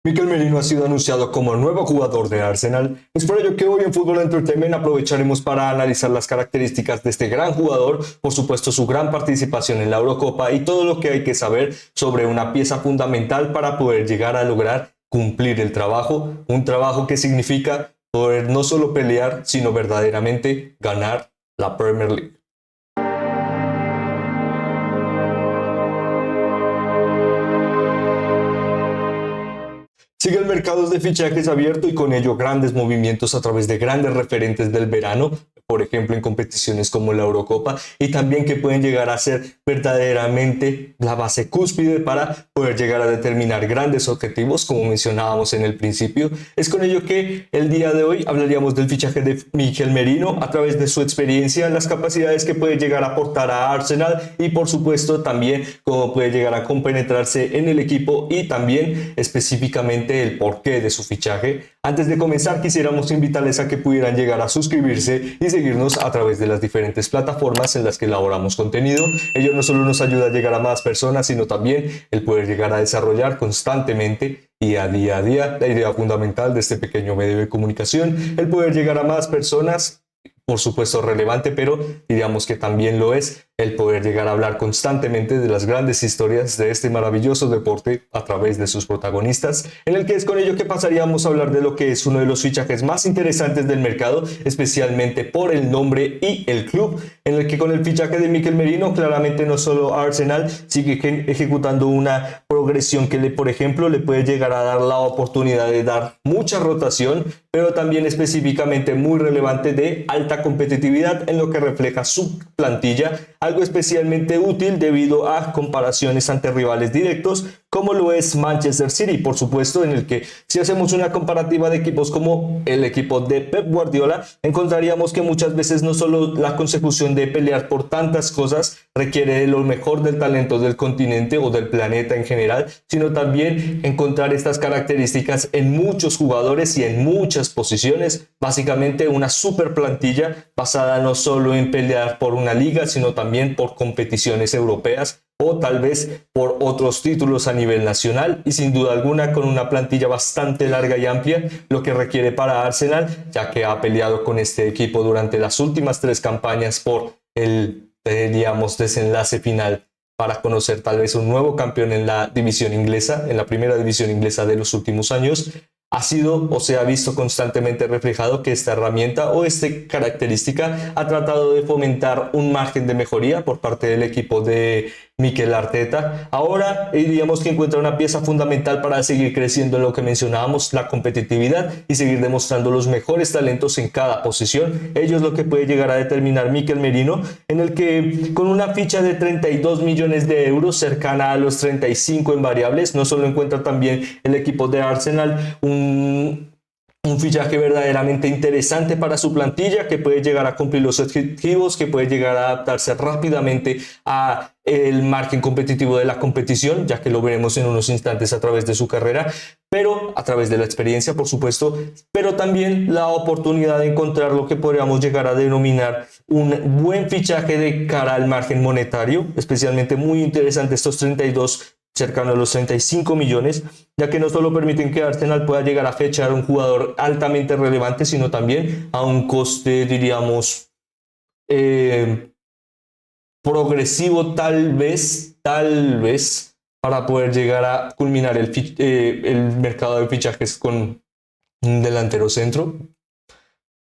Mikel Merino ha sido anunciado como nuevo jugador de Arsenal. Es por ello que hoy en Fútbol Entertainment aprovecharemos para analizar las características de este gran jugador, por supuesto su gran participación en la Eurocopa y todo lo que hay que saber sobre una pieza fundamental para poder llegar a lograr cumplir el trabajo, un trabajo que significa poder no solo pelear, sino verdaderamente ganar la Premier League. Sigue el mercado de fichajes abierto y con ello grandes movimientos a través de grandes referentes del verano, por ejemplo en competiciones como la Eurocopa, y también que pueden llegar a ser verdaderamente la base cúspide para poder llegar a determinar grandes objetivos, como mencionábamos en el principio. Es con ello que el día de hoy hablaríamos del fichaje de Mikel Merino a través de su experiencia, las capacidades que puede llegar a aportar a Arsenal y por supuesto también cómo puede llegar a compenetrarse en el equipo y también específicamente el porqué de su fichaje. Antes de comenzar, quisiéramos invitarles a que pudieran llegar a suscribirse y seguirnos a través de las diferentes plataformas en las que elaboramos contenido. Ello no solo nos ayuda a llegar a más personas, sino también el poder llegar a desarrollar constantemente y a día la idea fundamental de este pequeño medio de comunicación, el poder llegar a más personas, por supuesto relevante, pero diríamos que también lo es el poder llegar a hablar constantemente de las grandes historias de este maravilloso deporte a través de sus protagonistas, en el que es con ello que pasaríamos a hablar de lo que es uno de los fichajes más interesantes del mercado, especialmente por el nombre y el club, en el que con el fichaje de Mikel Merino claramente no solo Arsenal sigue ejecutando una progresión que por ejemplo le puede llegar a dar la oportunidad de dar mucha rotación, pero también específicamente muy relevante de alta competitividad en lo que refleja su plantilla, algo especialmente útil debido a comparaciones ante rivales directos como lo es Manchester City, por supuesto, en el que si hacemos una comparativa de equipos como el equipo de Pep Guardiola, encontraríamos que muchas veces no solo la consecución de pelear por tantas cosas requiere de lo mejor del talento del continente o del planeta en general, sino también encontrar estas características en muchos jugadores y en muchas posiciones, básicamente una super plantilla basada no solo en pelear por una liga, sino también por competiciones europeas o tal vez por otros títulos a nivel nacional y sin duda alguna con una plantilla bastante larga y amplia, lo que requiere para Arsenal, ya que ha peleado con este equipo durante las últimas 3 campañas por el, digamos, desenlace final para conocer tal vez un nuevo campeón en la división inglesa, en la primera división inglesa de los últimos años. Ha sido o se ha visto constantemente reflejado que esta herramienta o esta característica ha tratado de fomentar un margen de mejoría por parte del equipo de Mikel Arteta. Ahora diríamos que encuentra una pieza fundamental para seguir creciendo en lo que mencionábamos, la competitividad y seguir demostrando los mejores talentos en cada posición. Ello es lo que puede llegar a determinar Mikel Merino, en el que con una ficha de 32 millones de euros cercana a los 35 en variables, no solo encuentra también el equipo de Arsenal un fichaje verdaderamente interesante para su plantilla, que puede llegar a cumplir los objetivos, que puede llegar a adaptarse rápidamente a el margen competitivo de la competición, ya que lo veremos en unos instantes a través de su carrera, pero a través de la experiencia, por supuesto, pero también la oportunidad de encontrar lo que podríamos llegar a denominar un buen fichaje de cara al margen monetario, especialmente muy interesante estos 32 cercano a los 35 millones, ya que no solo permiten que Arsenal pueda llegar a fechar a un jugador altamente relevante, sino también a un coste, diríamos, eh, progresivo tal vez, para poder llegar a culminar el mercado de fichajes con un delantero centro.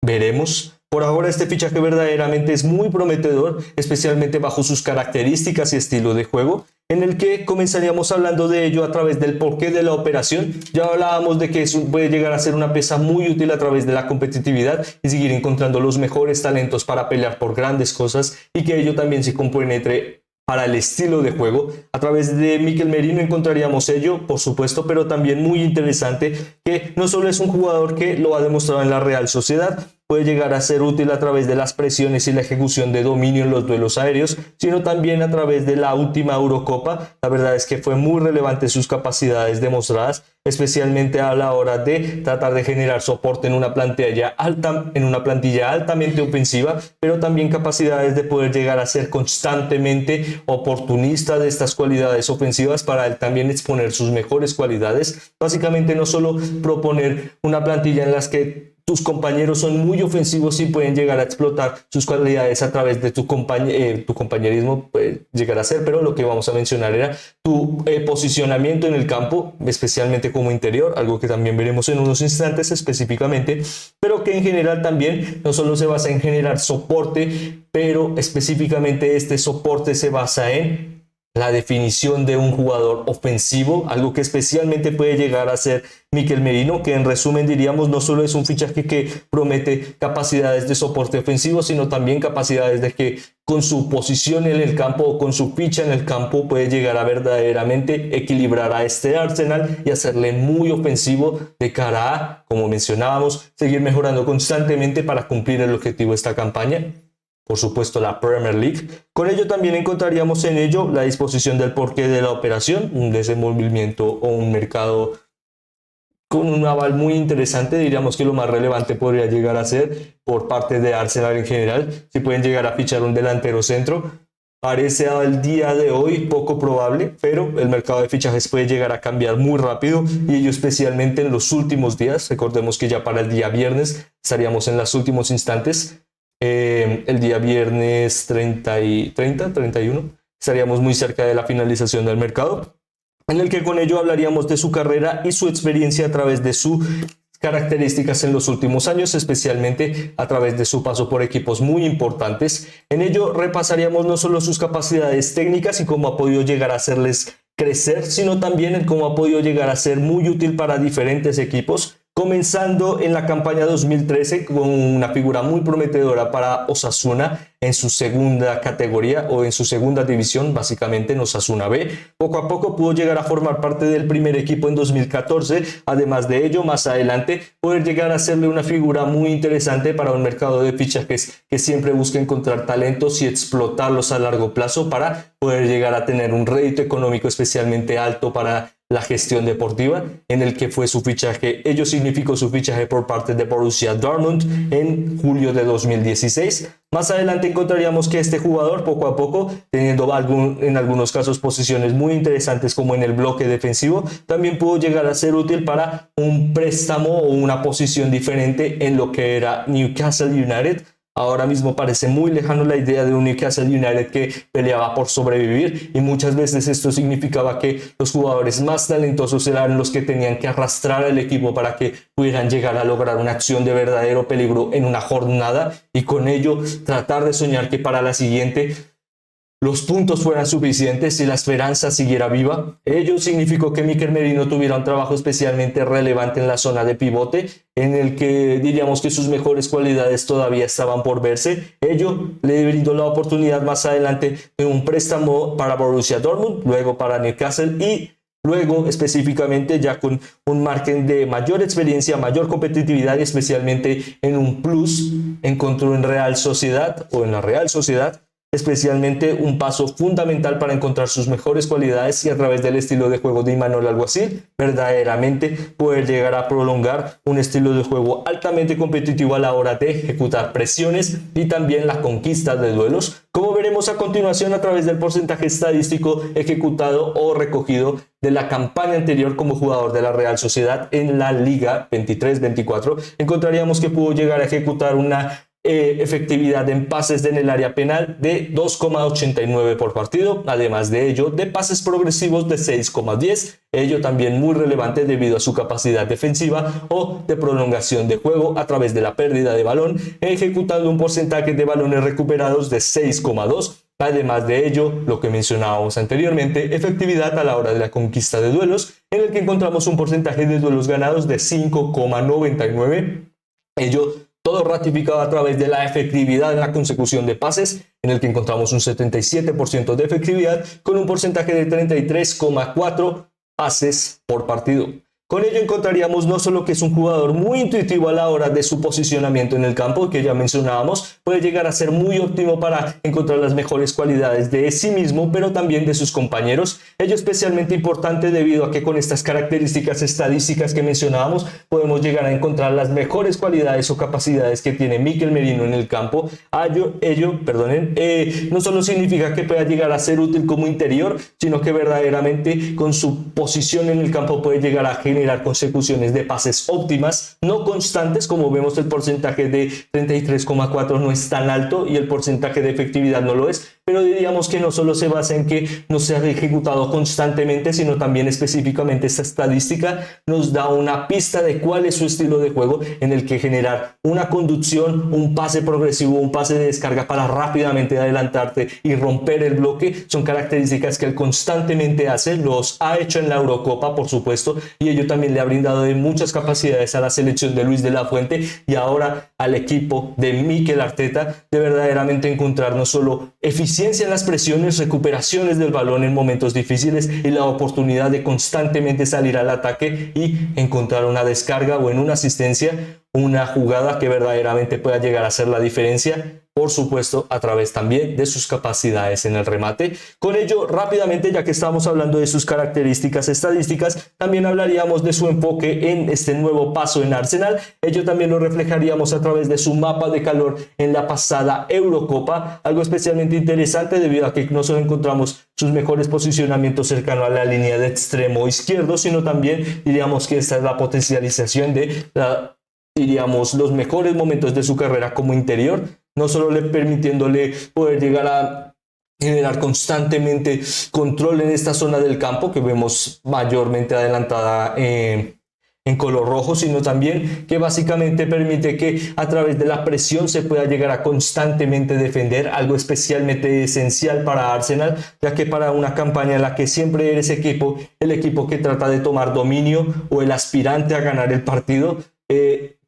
Veremos. Por ahora este fichaje verdaderamente es muy prometedor, especialmente bajo sus características y estilo de juego, en el que comenzaríamos hablando de ello a través del porqué de la operación. Ya hablábamos de que eso puede llegar a ser una pieza muy útil a través de la competitividad y seguir encontrando los mejores talentos para pelear por grandes cosas y que ello también se compenetre para el estilo de juego. A través de Mikel Merino encontraríamos ello, por supuesto, pero también muy interesante que no solo es un jugador que lo ha demostrado en la Real Sociedad, puede llegar a ser útil a través de las presiones y la ejecución de dominio en los duelos aéreos, sino también a través de la última Eurocopa. La verdad es que fue muy relevante sus capacidades demostradas, especialmente a la hora de tratar de generar soporte en una plantilla altamente ofensiva, pero también capacidades de poder llegar a ser constantemente oportunista de estas cualidades ofensivas para él también exponer sus mejores cualidades. Básicamente no solo proponer una plantilla en las que tus compañeros son muy ofensivos y pueden llegar a explotar sus cualidades a través de tu compañerismo, puede llegar a ser, pero lo que vamos a mencionar era tu posicionamiento en el campo, especialmente como interior, algo que también veremos en unos instantes específicamente, pero que en general también no solo se basa en generar soporte, pero específicamente este soporte se basa en la definición de un jugador ofensivo, algo que especialmente puede llegar a ser Mikel Merino, que en resumen diríamos no solo es un fichaje que promete capacidades de soporte ofensivo, sino también capacidades de que con su posición en el campo o con su ficha en el campo puede llegar a verdaderamente equilibrar a este Arsenal y hacerle muy ofensivo de cara a, como mencionábamos, seguir mejorando constantemente para cumplir el objetivo de esta campaña. Por supuesto, la Premier League. Con ello también encontraríamos en ello la disposición del porqué de la operación, un desenvolvimiento o un mercado con un aval muy interesante. Diríamos que lo más relevante podría llegar a ser por parte de Arsenal en general, si pueden llegar a fichar un delantero centro. Parece al día de hoy poco probable, pero el mercado de fichajes puede llegar a cambiar muy rápido y ello especialmente en los últimos días. Recordemos que ya para el día viernes estaríamos en los últimos instantes. El día viernes 31 estaríamos muy cerca de la finalización del mercado, en el que con ello hablaríamos de su carrera y su experiencia a través de sus características en los últimos años, especialmente a través de su paso por equipos muy importantes. En ello repasaríamos no solo sus capacidades técnicas y cómo ha podido llegar a hacerles crecer, sino también en cómo ha podido llegar a ser muy útil para diferentes equipos, comenzando en la campaña 2013 con una figura muy prometedora para Osasuna en su segunda categoría o en su segunda división, básicamente en Osasuna B. Poco a poco pudo llegar a formar parte del primer equipo en 2014. Además de ello, más adelante poder llegar a serle una figura muy interesante para un mercado de fichajes que siempre busca encontrar talentos y explotarlos a largo plazo para poder llegar a tener un rédito económico especialmente alto para la gestión deportiva, en el que fue su fichaje. Ello significó su fichaje por parte de Borussia Dortmund en julio de 2016. Más adelante encontraríamos que este jugador, poco a poco, teniendo en algunos casos posiciones muy interesantes como en el bloque defensivo, también pudo llegar a ser útil para un préstamo o una posición diferente en lo que era Newcastle United. Ahora mismo parece muy lejano la idea de un Newcastle United que peleaba por sobrevivir, y muchas veces esto significaba que los jugadores más talentosos eran los que tenían que arrastrar al equipo para que pudieran llegar a lograr una acción de verdadero peligro en una jornada, y con ello tratar de soñar que para la siguiente los puntos fueran suficientes y la esperanza siguiera viva. Ello significó que Mikel Merino tuviera un trabajo especialmente relevante en la zona de pivote, en el que diríamos que sus mejores cualidades todavía estaban por verse. Ello le brindó la oportunidad más adelante de un préstamo para Borussia Dortmund, luego para Newcastle y luego específicamente ya con un margen de mayor experiencia, mayor competitividad y especialmente en un plus encontró en Real Sociedad o en la Real Sociedad, especialmente un paso fundamental para encontrar sus mejores cualidades y a través del estilo de juego de Imanol Alguacil verdaderamente poder llegar a prolongar un estilo de juego altamente competitivo a la hora de ejecutar presiones y también la conquista de duelos, como veremos a continuación a través del porcentaje estadístico ejecutado o recogido de la campaña anterior como jugador de la Real Sociedad en la Liga 23-24. Encontraríamos que pudo llegar a ejecutar una efectividad en pases en el área penal de 2,89 por partido, además de ello de pases progresivos de 6,10, ello también muy relevante debido a su capacidad defensiva o de prolongación de juego a través de la pérdida de balón, ejecutando un porcentaje de balones recuperados de 6,2. Además de ello, lo que mencionábamos anteriormente, efectividad a la hora de la conquista de duelos, en el que encontramos un porcentaje de duelos ganados de 5,99, ello todo ratificado a través de la efectividad en la consecución de pases, en el que encontramos un 77% de efectividad con un porcentaje de 33,4 pases por partido. Con ello encontraríamos no solo que es un jugador muy intuitivo a la hora de su posicionamiento en el campo, que ya mencionábamos, puede llegar a ser muy óptimo para encontrar las mejores cualidades de sí mismo, pero también de sus compañeros. Ello es especialmente importante debido a que con estas características estadísticas que mencionábamos, podemos llegar a encontrar las mejores cualidades o capacidades que tiene Mikel Merino en el campo. No solo significa que pueda llegar a ser útil como interior, sino que verdaderamente con su posición en el campo puede llegar a generar consecuciones de pases óptimas, no constantes, como vemos el porcentaje de 33,4 no es tan alto y el porcentaje de efectividad no lo es, pero diríamos que no solo se basa en que no se ha ejecutado constantemente, sino también específicamente esta estadística nos da una pista de cuál es su estilo de juego, en el que generar una conducción, un pase progresivo, un pase de descarga para rápidamente adelantarte y romper el bloque, son características que él constantemente hace, los ha hecho en la Eurocopa, por supuesto, y ello también le ha brindado de muchas capacidades a la selección de Luis de la Fuente y ahora al equipo de Mikel Arteta, de verdaderamente encontrar no solo eficiencia en las presiones, recuperaciones del balón en momentos difíciles y la oportunidad de constantemente salir al ataque y encontrar una descarga o en una asistencia, una jugada que verdaderamente pueda llegar a hacer la diferencia, por supuesto a través también de sus capacidades en el remate. Con ello, rápidamente, ya que estamos hablando de sus características estadísticas, también hablaríamos de su enfoque en este nuevo paso en Arsenal. Ello también lo reflejaríamos a través de su mapa de calor en la pasada Eurocopa, algo especialmente interesante debido a que no solo encontramos sus mejores posicionamientos cercanos a la línea de extremo izquierdo, sino también diríamos que esta es la potencialización de los mejores momentos de su carrera como interior, no solo le permitiéndole poder llegar a generar constantemente control en esta zona del campo que vemos mayormente adelantada en color rojo, sino también que básicamente permite que a través de la presión se pueda llegar a constantemente defender, algo especialmente esencial para Arsenal, ya que para una campaña en la que siempre eres el equipo que trata de tomar dominio o el aspirante a ganar el partido,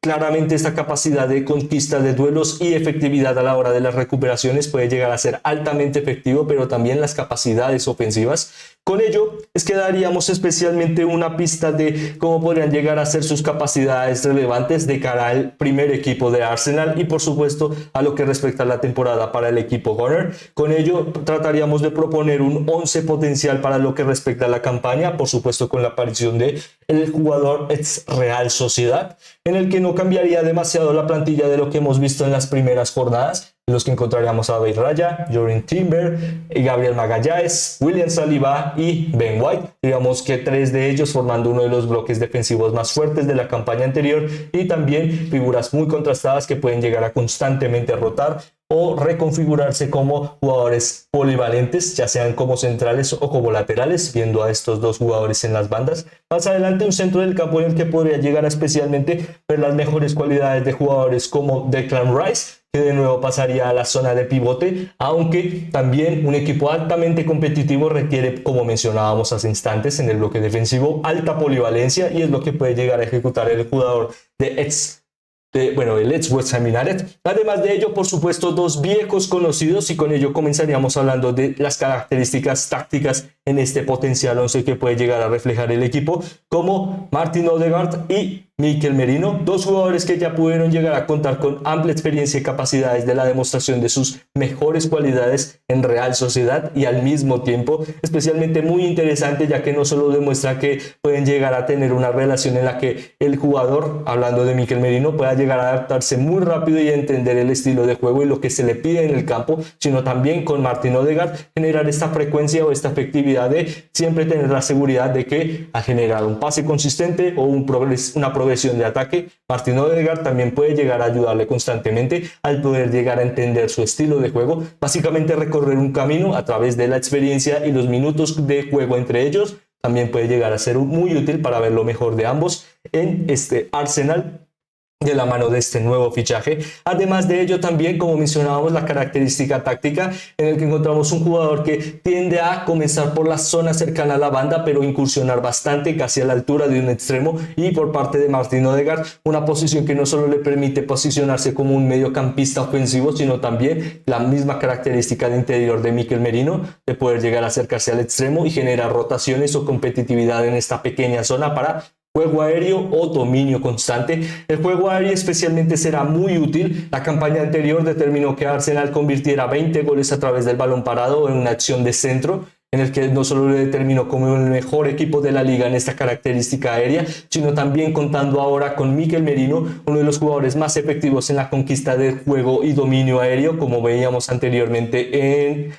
claramente esta capacidad de conquista de duelos y efectividad a la hora de las recuperaciones puede llegar a ser altamente efectivo, pero también las capacidades ofensivas. Con ello es que daríamos especialmente una pista de cómo podrían llegar a ser sus capacidades relevantes de cara al primer equipo de Arsenal y por supuesto a lo que respecta a la temporada para el equipo Gunner. Con ello trataríamos de proponer un 11 potencial para lo que respecta a la campaña, por supuesto con la aparición de el jugador ex Real Sociedad, en el que no cambiaría demasiado la plantilla de lo que hemos visto en las primeras jornadas, en los que encontraríamos a David Raya, Jordan Timber, Gabriel Magalhães, William Saliba y Ben White. Digamos que tres de ellos formando uno de los bloques defensivos más fuertes de la campaña anterior y también figuras muy contrastadas que pueden llegar a constantemente rotar o reconfigurarse como jugadores polivalentes, ya sean como centrales o como laterales, viendo a estos dos jugadores en las bandas. Más adelante un centro del campo en el que podría llegar a especialmente ver las mejores cualidades de jugadores como Declan Rice, que de nuevo pasaría a la zona de pivote, aunque también un equipo altamente competitivo requiere, como mencionábamos hace instantes en el bloque defensivo, alta polivalencia y es lo que puede llegar a ejecutar el jugador de el ex West Ham United. Además de ello, por supuesto, dos viejos conocidos y con ello comenzaríamos hablando de las características tácticas en este potencial 11 que puede llegar a reflejar el equipo, como Martin Odegaard y Mikel Merino, dos jugadores que ya pudieron llegar a contar con amplia experiencia y capacidades de la demostración de sus mejores cualidades en Real Sociedad y al mismo tiempo especialmente muy interesante, ya que no solo demuestra que pueden llegar a tener una relación en la que el jugador, hablando de Mikel Merino, pueda llegar a adaptarse muy rápido y a entender el estilo de juego y lo que se le pide en el campo, sino también con Martin Odegaard generar esta frecuencia o esta efectividad de siempre tener la seguridad de que al generar un pase consistente o una progresión de ataque, Martin Odegaard también puede llegar a ayudarle constantemente al poder llegar a entender su estilo de juego, básicamente recorrer un camino a través de la experiencia y los minutos de juego entre ellos. También puede llegar a ser muy útil para ver lo mejor de ambos en este Arsenal de la mano de este nuevo fichaje. Además de ello también, como mencionábamos, la característica táctica en el que encontramos un jugador que tiende a comenzar por la zona cercana a la banda pero incursionar bastante casi a la altura de un extremo, y por parte de Martin Odegaard una posición que no solo le permite posicionarse como un mediocampista ofensivo, sino también la misma característica de interior de Mikel Merino, de poder llegar a acercarse al extremo y generar rotaciones o competitividad en esta pequeña zona para juego aéreo o dominio constante. El juego aéreo especialmente será muy útil. La campaña anterior determinó que Arsenal convirtiera 20 goles a través del balón parado en una acción de centro, en el que no solo le determinó como el mejor equipo de la liga en esta característica aérea, sino también contando ahora con Mikel Merino, uno de los jugadores más efectivos en la conquista del juego y dominio aéreo, como veíamos anteriormente en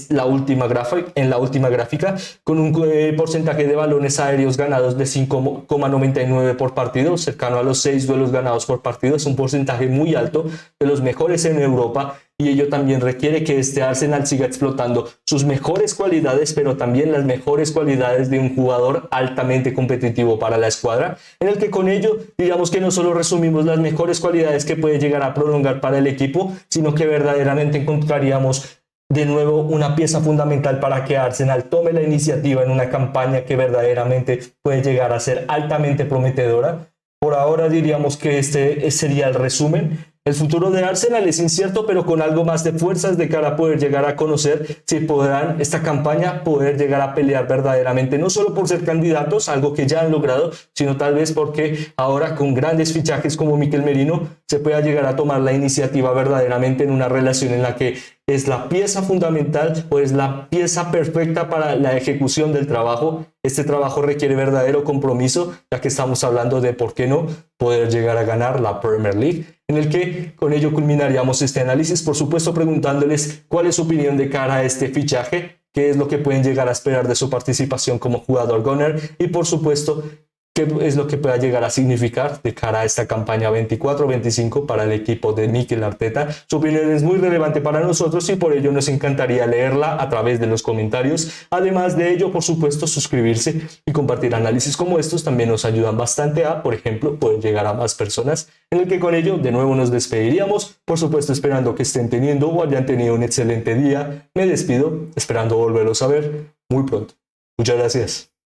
la última gráfica, con un porcentaje de balones aéreos ganados de 5,99 por partido, cercano a los 6 duelos ganados por partido. Es un porcentaje muy alto, de los mejores en Europa, y ello también requiere que este Arsenal siga explotando sus mejores cualidades, pero también las mejores cualidades de un jugador altamente competitivo para la escuadra, en el que con ello digamos que no solo resumimos las mejores cualidades que puede llegar a prolongar para el equipo, sino que verdaderamente encontraríamos de nuevo una pieza fundamental para que Arsenal tome la iniciativa en una campaña que verdaderamente puede llegar a ser altamente prometedora. Por ahora diríamos que este sería el resumen. El futuro de Arsenal es incierto, pero con algo más de fuerzas de cara a poder llegar a conocer si podrán esta campaña poder llegar a pelear verdaderamente, no solo por ser candidatos, algo que ya han logrado, sino tal vez porque ahora con grandes fichajes como Mikel Merino se pueda llegar a tomar la iniciativa verdaderamente en una relación en la que es la pieza fundamental o es la pieza perfecta para la ejecución del trabajo. Este trabajo requiere verdadero compromiso, ya que estamos hablando de, ¿por qué no?, poder llegar a ganar la Premier League, en el que con ello culminaríamos este análisis, por supuesto preguntándoles cuál es su opinión de cara a este fichaje, qué es lo que pueden llegar a esperar de su participación como jugador gunner y por supuesto qué es lo que pueda llegar a significar de cara a esta campaña 24-25 para el equipo de Mikel Arteta. Su opinión es muy relevante para nosotros y por ello nos encantaría leerla a través de los comentarios. Además de ello, por supuesto, suscribirse y compartir análisis como estos también nos ayudan bastante a, por ejemplo, poder llegar a más personas, en el que con ello de nuevo nos despediríamos, por supuesto esperando que estén teniendo o hayan tenido un excelente día. Me despido, esperando volverlos a ver muy pronto. Muchas gracias.